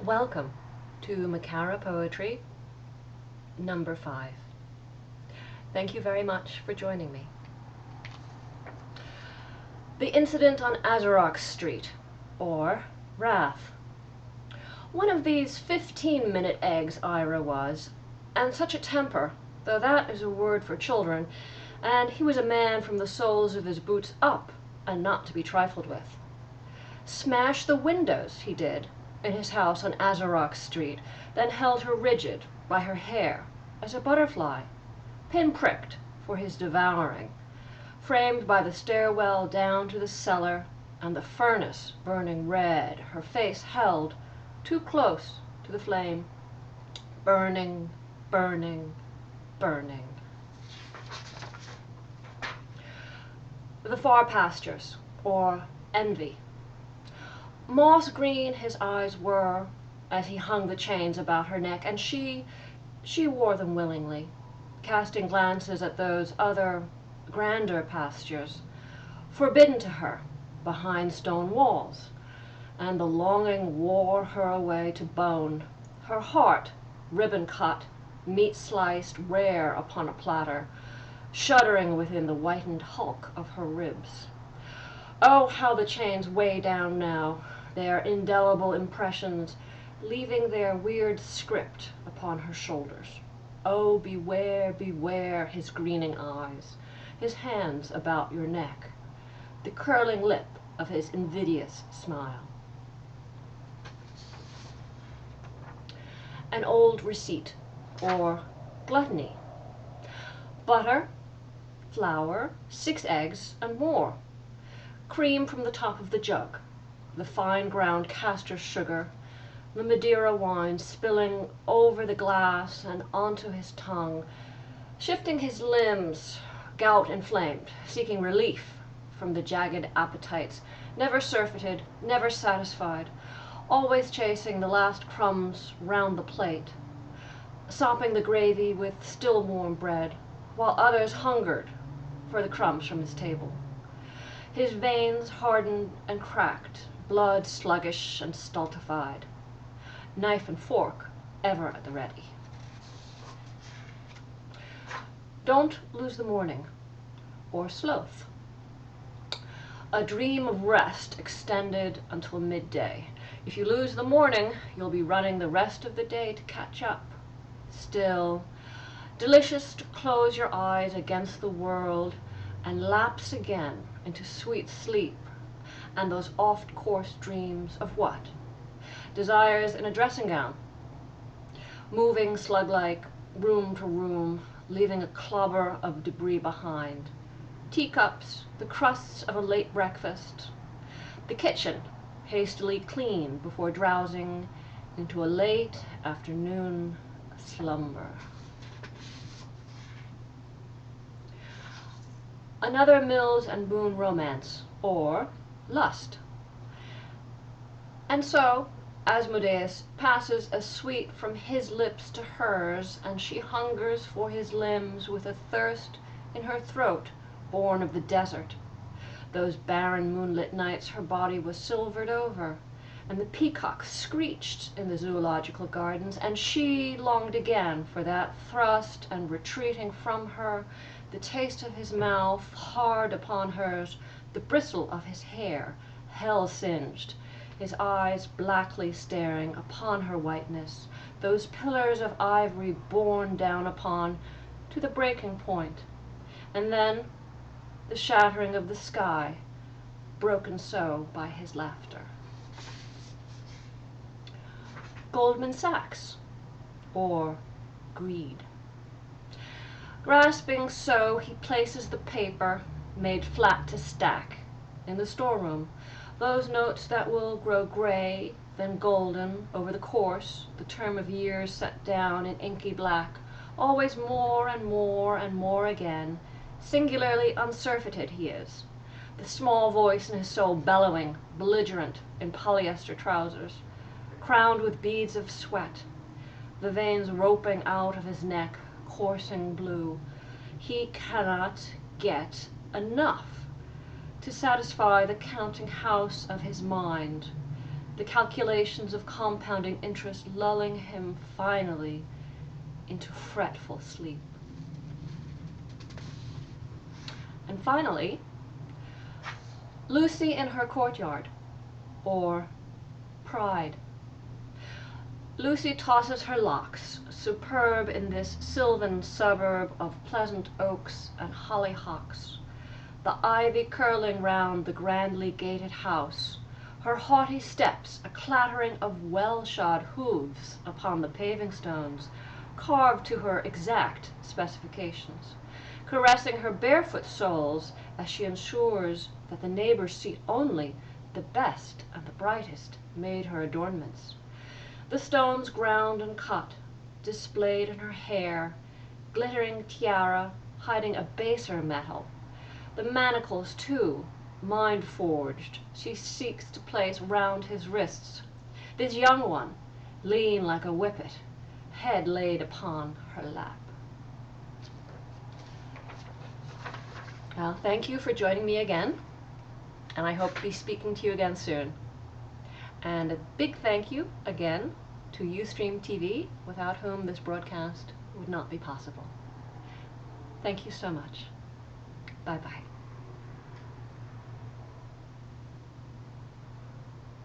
Welcome to McCarra Poetry number 5. Thank you very much for joining me. The Incident on Azarok Street, or Wrath. One of these 15-minute eggs Ira was, and such a temper, though that is a word for children, and he was a man from the soles of his boots up, and not to be trifled with. Smash the windows, he did, in his house on Azarok Street, then held her rigid by her hair as a butterfly, pin-pricked for his devouring, framed by the stairwell down to the cellar, and the furnace burning red, her face held too close to the flame, burning, burning, burning. The Far Pastures, or Envy. Moss green his eyes were, as he hung the chains about her neck, and she wore them willingly, casting glances at those other, grander pastures, forbidden to her, behind stone walls, and the longing wore her away to bone, her heart, ribbon-cut, meat-sliced rare upon a platter, shuddering within the whitened hulk of her ribs. Oh, how the chains weigh down now, their indelible impressions, leaving their weird script upon her shoulders. Oh, beware, beware his greening eyes, his hands about your neck, the curling lip of his invidious smile. An old receipt, or gluttony. Butter, flour, 6 eggs, and more. Cream from the top of the jug, the fine ground castor sugar, the Madeira wine spilling over the glass and onto his tongue, shifting his limbs, gout inflamed, seeking relief from the jagged appetites, never surfeited, never satisfied, always chasing the last crumbs round the plate, sopping the gravy with still warm bread, while others hungered for the crumbs from his table. His veins hardened and cracked, blood sluggish and stultified, knife and fork ever at the ready. Don't lose the morning, or sloth. A dream of rest extended until midday. If you lose the morning, you'll be running the rest of the day to catch up. Still, delicious to close your eyes against the world and lapse again into sweet sleep and those oft-course dreams of what? Desires in a dressing gown, moving slug-like room to room, leaving a clobber of debris behind. Teacups, the crusts of a late breakfast. The kitchen, hastily cleaned before drowsing into a late afternoon slumber. Another Mills and Boone romance, or Lust. And so Asmodeus passes a sweet from his lips to hers, and she hungers for his limbs with a thirst in her throat born of the desert. Those barren moonlit nights her body was silvered over, and the peacocks screeched in the zoological gardens, and she longed again for that thrust, and retreating from her, the taste of his mouth hard upon hers, the bristle of his hair, hell-singed, his eyes blackly staring upon her whiteness, those pillars of ivory borne down upon to the breaking point, and then the shattering of the sky, broken so by his laughter. Goldman Sachs, or Greed. Grasping so, he places the paper, made flat to stack, in the storeroom, those notes that will grow gray, then golden, over the course, the term of years set down in inky black, always more and more and more again. Singularly unsurfeited he is, the small voice in his soul bellowing, belligerent, in polyester trousers, crowned with beads of sweat, the veins roping out of his neck, coursing blue. He cannot get enough to satisfy the counting house of his mind, the calculations of compounding interest lulling him finally into fretful sleep. And finally, Lucy in her courtyard, or Pride. Lucy tosses her locks, superb in this sylvan suburb of pleasant oaks and hollyhocks, the ivy curling round the grandly gated house, her haughty steps a clattering of well-shod hooves upon the paving stones, carved to her exact specifications, caressing her barefoot soles as she ensures that the neighbors see only the best and the brightest made her adornments. The stones ground and cut, displayed in her hair, glittering tiara hiding a baser metal. The manacles, too, mind-forged, she seeks to place round his wrists. This young one, lean like a whippet, head laid upon her lap. Well, thank you for joining me again, and I hope to be speaking to you again soon. And a big thank you again to Ustream TV, without whom this broadcast would not be possible. Thank you so much. Bye-bye.